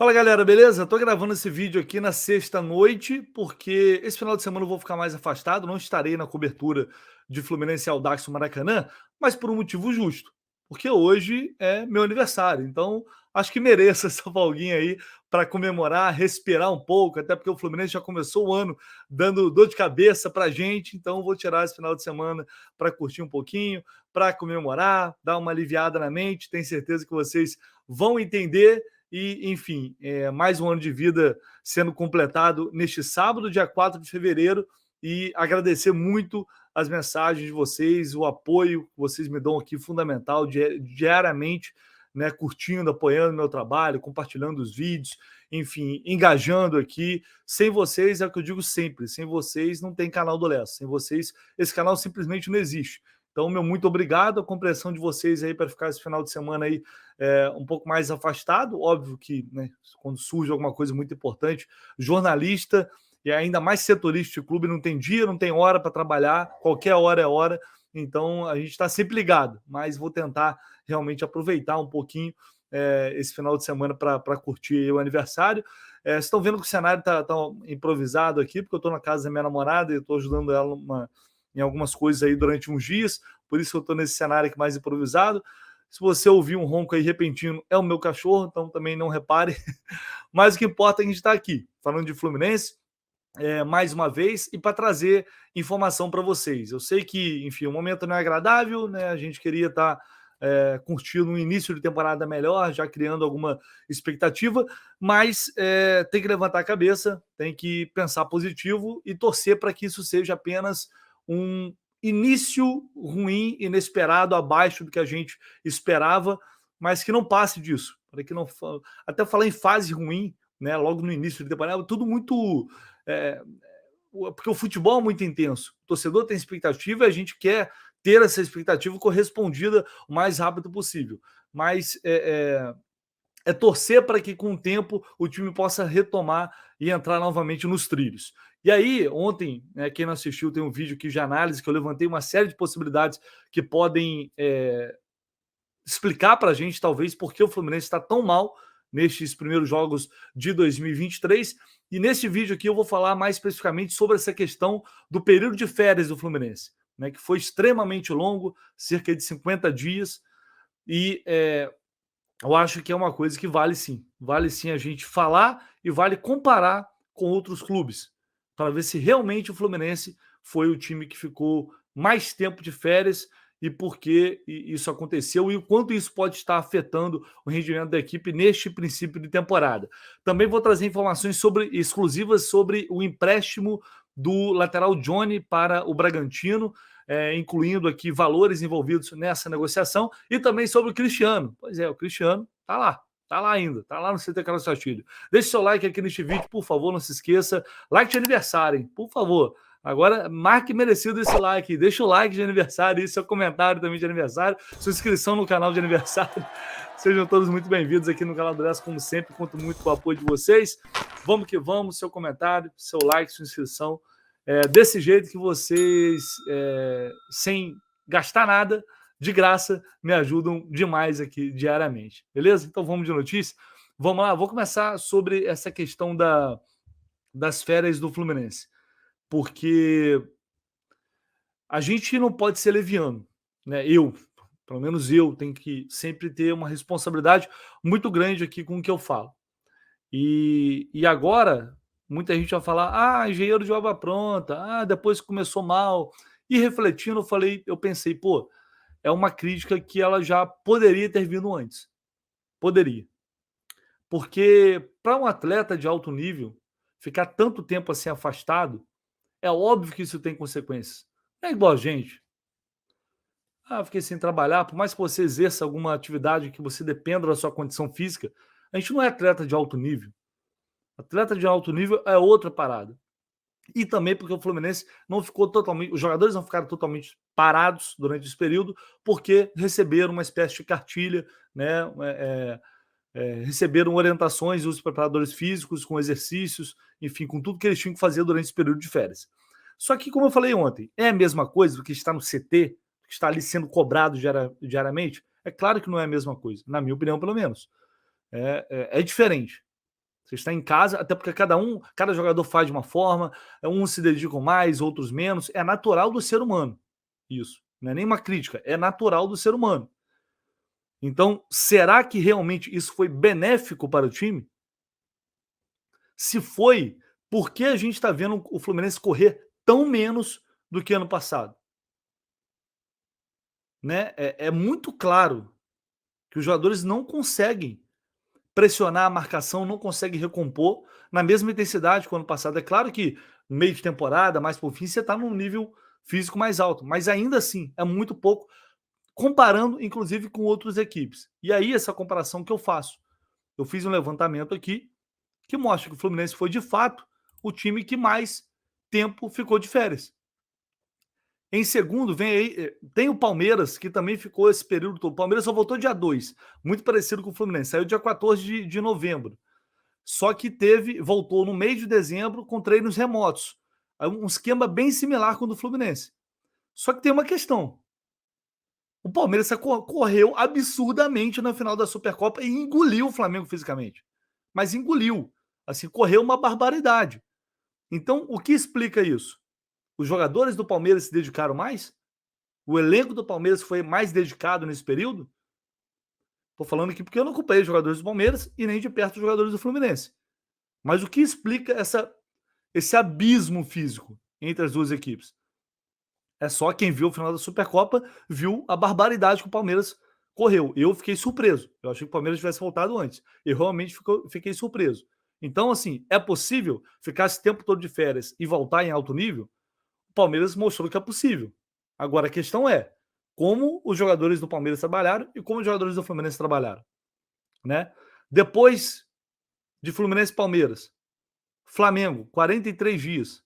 Fala galera, beleza? Tô gravando esse vídeo aqui na sexta-noite, porque esse final de semana eu vou ficar mais afastado, não estarei na cobertura de Fluminense e Audax no Maracanã, mas por um motivo justo, porque hoje é meu aniversário, então acho que mereço essa folguinha aí para comemorar, respirar um pouco, até porque o Fluminense já começou o ano dando dor de cabeça pra gente, então vou tirar esse final de semana para curtir um pouquinho, para comemorar, dar uma aliviada na mente, tenho certeza que vocês vão entender. E, enfim, mais um ano de vida sendo completado neste sábado, dia 4 de fevereiro, e agradecer muito as mensagens de vocês, o apoio que vocês me dão aqui, fundamental, diariamente, né, curtindo, apoiando meu trabalho, compartilhando os vídeos, enfim, engajando aqui. Sem vocês, é o que eu digo sempre, sem vocês não tem canal do Lessa, sem vocês esse canal simplesmente não existe. Então, meu muito obrigado, a compreensão de vocês aí para ficar esse final de semana aí um pouco mais afastado. Óbvio que, né, quando surge alguma coisa muito importante, jornalista e ainda mais setorista de clube não tem dia, não tem hora para trabalhar, qualquer hora é hora. Então, a gente está sempre ligado, mas vou tentar realmente aproveitar um pouquinho esse final de semana para curtir o aniversário. Vocês estão vendo que o cenário está improvisado aqui, porque eu estou na casa da minha namorada e estou ajudando ela em algumas coisas aí durante uns dias, por isso que eu estou nesse cenário aqui mais improvisado. Se você ouvir um ronco aí repentino, é o meu cachorro, então também não repare. Mas o que importa é que a gente está aqui, falando de Fluminense, mais uma vez, e para trazer informação para vocês. Eu sei que, enfim, o momento não é agradável, né? A gente queria estar curtindo um início de temporada melhor, já criando alguma expectativa, mas tem que levantar a cabeça, tem que pensar positivo e torcer para que isso seja apenas um início ruim, inesperado, abaixo do que a gente esperava, mas que não passe disso. Para que não, até falar em fase ruim, né? Logo no início de temporada, tudo muito porque o futebol é muito intenso. O torcedor tem expectativa e a gente quer ter essa expectativa correspondida o mais rápido possível. Mas é torcer para que, com o tempo, o time possa retomar e entrar novamente nos trilhos. E aí, ontem, né, quem não assistiu, tem um vídeo aqui de análise que eu levantei uma série de possibilidades que podem explicar para a gente, talvez, por que o Fluminense está tão mal nestes primeiros jogos de 2023. E nesse vídeo aqui eu vou falar mais especificamente sobre essa questão do período de férias do Fluminense, né, que foi extremamente longo, cerca de 50 dias, e eu acho que é uma coisa que vale sim a gente falar e vale comparar com outros clubes, para ver se realmente o Fluminense foi o time que ficou mais tempo de férias e por que isso aconteceu e o quanto isso pode estar afetando o rendimento da equipe neste princípio de temporada. Também vou trazer informações exclusivas sobre o empréstimo do lateral Johnny para o Bragantino, incluindo aqui valores envolvidos nessa negociação, e também sobre o Cristiano. Pois é, o Cristiano tá lá ainda, tá lá no CT Carlos Castilho. Deixe seu like aqui neste vídeo, por favor, não se esqueça. Like de aniversário, hein? Por favor. Agora, marque merecido esse like. Deixa o like de aniversário e seu comentário também de aniversário, sua inscrição no canal de aniversário. Sejam todos muito bem-vindos aqui no canal do Lessa, como sempre. Conto muito com o apoio de vocês. Vamos que vamos, seu comentário, seu like, sua inscrição. Desse jeito que vocês, sem gastar nada, de graça, me ajudam demais aqui diariamente. Beleza? Então vamos de notícia? Vamos lá, vou começar sobre essa questão das férias do Fluminense. Porque a gente não pode ser leviano, né? Pelo menos eu, tenho que sempre ter uma responsabilidade muito grande aqui com o que eu falo. E agora, muita gente vai falar: engenheiro de obra pronta, depois começou mal. E refletindo, eu pensei, pô, é uma crítica que ela já poderia ter vindo antes. Poderia. Porque para um atleta de alto nível, ficar tanto tempo assim afastado, é óbvio que isso tem consequências. Não é igual a gente. Fiquei sem trabalhar, por mais que você exerça alguma atividade que você dependa da sua condição física, a gente não é atleta de alto nível. Atleta de alto nível é outra parada. E também porque o Fluminense não ficou totalmente, os jogadores não ficaram totalmente parados durante esse período, porque receberam uma espécie de cartilha, né? Receberam orientações dos preparadores físicos, com exercícios, enfim, com tudo que eles tinham que fazer durante esse período de férias. Só que, como eu falei ontem, é a mesma coisa do que está no CT, que está ali sendo cobrado diariamente? É claro que não é a mesma coisa, na minha opinião, pelo menos. É diferente. Você está em casa, até porque cada jogador faz de uma forma, uns se dedicam mais, outros menos. É natural do ser humano. Isso. Não é nem uma crítica, é natural do ser humano. Então, será que realmente isso foi benéfico para o time? Se foi, por que a gente está vendo o Fluminense correr tão menos do que ano passado? Né? É muito claro que os jogadores não conseguem pressionar a marcação, não conseguem recompor na mesma intensidade que o ano passado. É claro que no meio de temporada, mais por fim, você está num nível físico mais alto, mas ainda assim é muito pouco, comparando inclusive com outras equipes. E aí, essa comparação que eu faço. Eu fiz um levantamento aqui que mostra que o Fluminense foi de fato o time que mais tempo ficou de férias. Em segundo, vem aí, tem o Palmeiras, que também ficou esse período todo. O Palmeiras só voltou dia 2, muito parecido com o Fluminense. Saiu dia 14 de novembro. Só que voltou no mês de dezembro com treinos remotos. Um esquema bem similar com o do Fluminense. Só que tem uma questão. O Palmeiras correu absurdamente na final da Supercopa e engoliu o Flamengo fisicamente. Mas engoliu. Assim, correu uma barbaridade. Então, o que explica isso? Os jogadores do Palmeiras se dedicaram mais? O elenco do Palmeiras foi mais dedicado nesse período? Estou falando aqui porque eu não acompanhei os jogadores do Palmeiras e nem de perto os jogadores do Fluminense. Mas o que explica esse abismo físico entre as duas equipes? É só quem viu o final da Supercopa viu a barbaridade que o Palmeiras correu. Eu fiquei surpreso. Eu achei que o Palmeiras tivesse voltado antes. Eu realmente fiquei surpreso. Então, assim, é possível ficar esse tempo todo de férias e voltar em alto nível? O Palmeiras mostrou que é possível. Agora, a questão é como os jogadores do Palmeiras trabalharam e como os jogadores do Fluminense trabalharam, né? Depois de Fluminense e Palmeiras, Flamengo, 43 dias.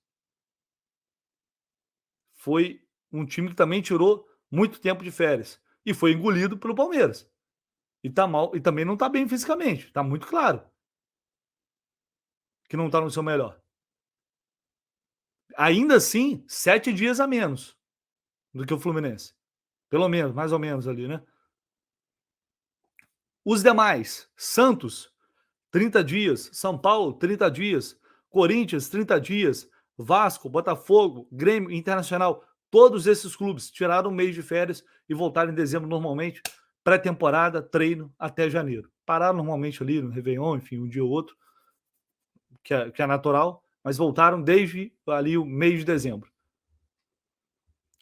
Foi um time que também tirou muito tempo de férias e foi engolido pelo Palmeiras. E tá mal, e também não tá bem fisicamente, tá muito claro que não tá no seu melhor. Ainda assim, 7 dias a menos do que o Fluminense. Pelo menos, mais ou menos ali, né? Os demais, Santos, 30 dias, São Paulo, 30 dias, Corinthians, 30 dias, Vasco, Botafogo, Grêmio, Internacional, todos esses clubes tiraram um mês de férias e voltaram em dezembro normalmente, pré-temporada, treino até janeiro. Pararam normalmente ali no Réveillon, enfim, um dia ou outro, que é natural, mas voltaram desde ali o mês de dezembro.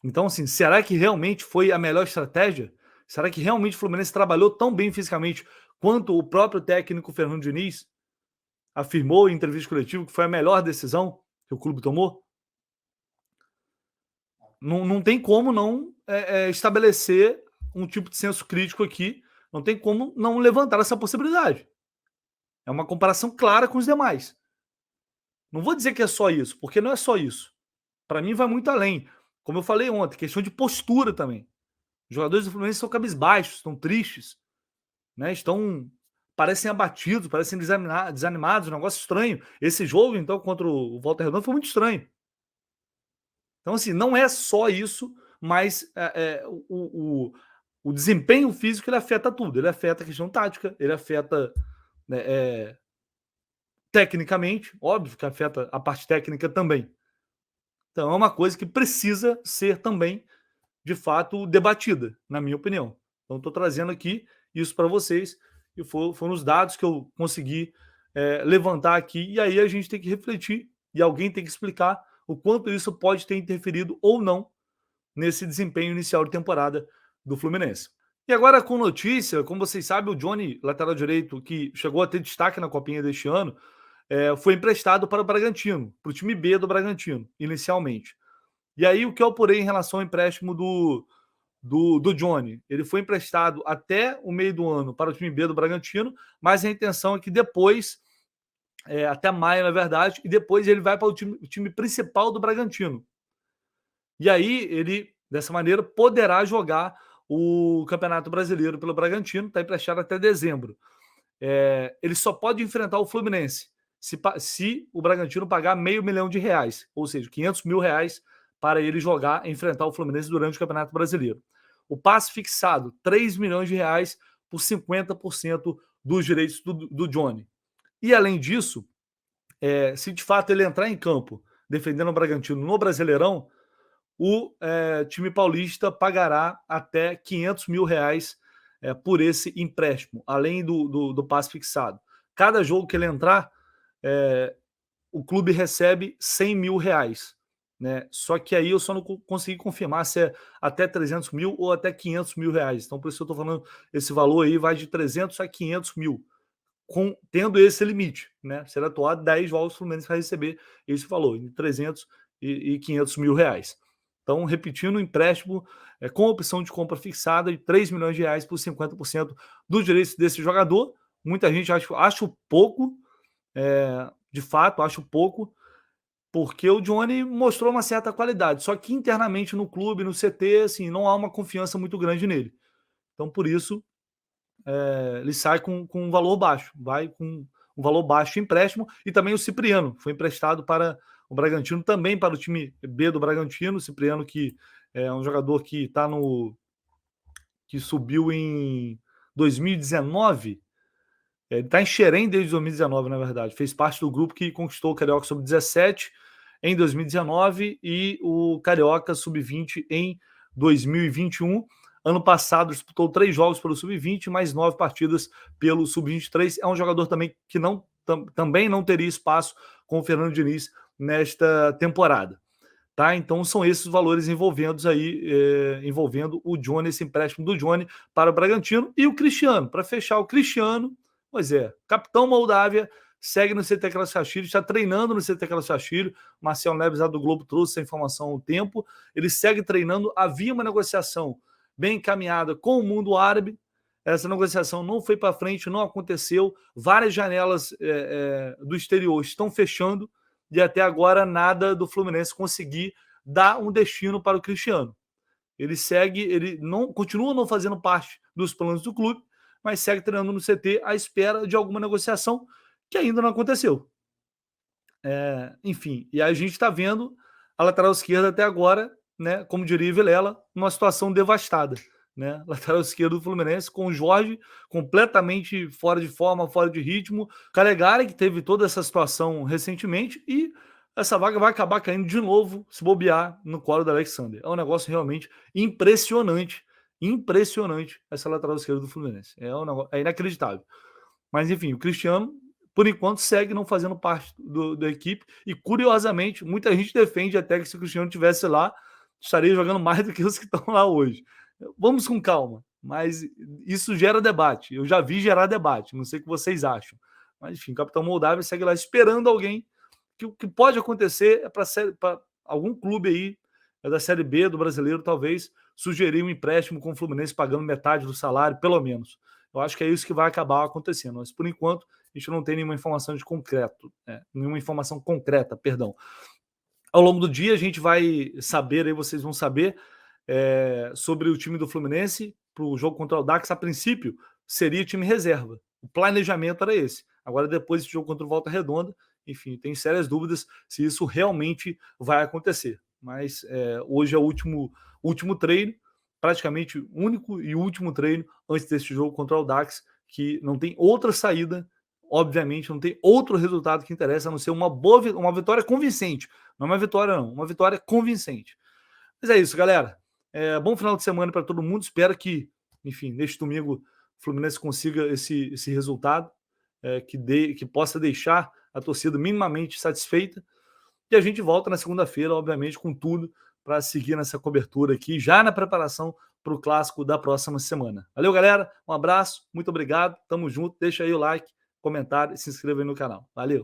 Então, assim, será que realmente foi a melhor estratégia? Será que realmente o Fluminense trabalhou tão bem fisicamente quanto o próprio técnico Fernando Diniz afirmou em entrevista coletiva que foi a melhor decisão que o clube tomou? Não tem como não estabelecer um tipo de senso crítico aqui, não tem como não levantar essa possibilidade. É uma comparação clara com os demais. Não vou dizer que é só isso, porque não é só isso. Para mim vai muito além. Como eu falei ontem, questão de postura também. Os jogadores do Fluminense estão cabisbaixos, estão tristes, né? Parecem abatidos, parecem desanimados, um negócio estranho. Esse jogo, então, contra o Volta Redonda foi muito estranho. Então, assim, não é só isso, mas o desempenho físico ele afeta tudo. Ele afeta a questão tática, ele afeta né, tecnicamente, óbvio que afeta a parte técnica também. Então, é uma coisa que precisa ser também, de fato, debatida, na minha opinião. Então, estou trazendo aqui isso para vocês, e foram os dados que eu consegui levantar aqui, e aí a gente tem que refletir, e alguém tem que explicar o quanto isso pode ter interferido ou não nesse desempenho inicial de temporada do Fluminense. E agora com notícia, como vocês sabem, o Johnny, lateral direito, que chegou a ter destaque na Copinha deste ano, foi emprestado para o Bragantino, para o time B do Bragantino, inicialmente. E aí o que eu apurei em relação ao empréstimo do Johnny? Ele foi emprestado até o meio do ano para o time B do Bragantino, mas a intenção é que depois, até maio na verdade, e depois ele vai para o time principal do Bragantino. E aí ele, dessa maneira, poderá jogar o Campeonato Brasileiro pelo Bragantino, está emprestado até dezembro. Ele só pode enfrentar o Fluminense se o Bragantino pagar R$500 mil, ou seja, R$500 mil para ele jogar, enfrentar o Fluminense durante o Campeonato Brasileiro. O passe fixado, R$3 milhões por 50% dos direitos do Johnny. E além disso, se de fato ele entrar em campo defendendo o Bragantino no Brasileirão, o time paulista pagará até R$ 500.000 por esse empréstimo, além do passe fixado. Cada jogo que ele entrar, o clube recebe R$ 100.000, né? Só que aí eu só não consegui confirmar se é até 300 mil ou até R$ 500.000. Então, por isso eu estou falando, esse valor aí vai de 300 a 500 mil, tendo esse limite, né? Se ele atuar 10 jogos, o Fluminense vai receber esse valor, entre 300 e R$ 500.000. Então, repetindo, o empréstimo com opção de compra fixada de R$ 3 milhões por 50% dos direitos desse jogador. Muita gente acha pouco, de fato, acho pouco, porque o Johnny mostrou uma certa qualidade, só que internamente no clube, no CT, assim, não há uma confiança muito grande nele. Então, por isso, ele sai com um valor baixo, vai com um valor baixo de empréstimo, e também o Cipriano, foi emprestado para o Bragantino, também para o time B do Bragantino, o Cipriano, que é um jogador que está que subiu em 2019, ele está em Xerém desde 2019, na verdade. Fez parte do grupo que conquistou o Carioca Sub-17 em 2019 e o Carioca Sub-20 em 2021. Ano passado disputou 3 jogos pelo Sub-20, mais 9 partidas pelo Sub-23. É um jogador também que também não teria espaço com o Fernando Diniz nesta temporada. Tá? Então são esses valores envolvendo o Johnny, esse empréstimo do Johnny para o Bragantino. E o Cristiano, para fechar, o Cristiano, capitão Moldávia, segue no CT Aquelas Castilho, está treinando no CT Aquelas Castilho. Marcelo Neves, lá do Globo, trouxe essa informação há um tempo. Ele segue treinando. Havia uma negociação bem encaminhada com o mundo árabe. Essa negociação não foi para frente, não aconteceu. Várias janelas do exterior estão fechando e até agora nada do Fluminense conseguir dar um destino para o Cristiano. Ele continua não fazendo parte dos planos do clube, mas segue treinando no CT à espera de alguma negociação que ainda não aconteceu. Enfim, e a gente está vendo a lateral esquerda até agora, né, como diria Vilela, numa situação devastada. Né? Lateral esquerdo do Fluminense, com o Jorge completamente fora de forma, fora de ritmo. Calegari, que teve toda essa situação recentemente, e essa vaga vai acabar caindo de novo, se bobear, no colo do Alexander. É um negócio realmente impressionante. Impressionante essa lateral esquerda do Fluminense. É inacreditável. Mas, enfim, o Cristiano, por enquanto, segue não fazendo parte da equipe. E, curiosamente, muita gente defende até que se o Cristiano estivesse lá, estaria jogando mais do que os que estão lá hoje. Vamos com calma, mas isso gera debate. Eu já vi gerar debate, não sei o que vocês acham. Mas, enfim, o capitão Moldávia segue lá esperando alguém. Que o que pode acontecer é para algum clube aí da Série B do Brasileiro, talvez, sugerir um empréstimo com o Fluminense pagando metade do salário, pelo menos. Eu acho que é isso que vai acabar acontecendo. Mas, por enquanto, a gente não tem nenhuma informação nenhuma informação concreta, perdão. Ao longo do dia, a gente vai saber, aí vocês vão saber, sobre o time do Fluminense para o jogo contra o Audax. A princípio, seria time reserva. O planejamento era esse. Agora, depois desse jogo contra o Volta Redonda, enfim, tem sérias dúvidas se isso realmente vai acontecer. Mas hoje é o último treino, praticamente único e último treino antes desse jogo contra o Audax, que não tem outra saída, obviamente, não tem outro resultado que interessa, a não ser uma vitória convincente. Não é uma vitória, não, uma vitória convincente. Mas é isso, galera. Bom final de semana para todo mundo. Espero que, enfim, neste domingo o Fluminense consiga esse resultado, que possa deixar a torcida minimamente satisfeita. E a gente volta na segunda-feira, obviamente, com tudo para seguir nessa cobertura aqui, já na preparação para o clássico da próxima semana. Valeu, galera. Um abraço, muito obrigado. Tamo junto. Deixa aí o like, comentário e se inscreva aí no canal. Valeu.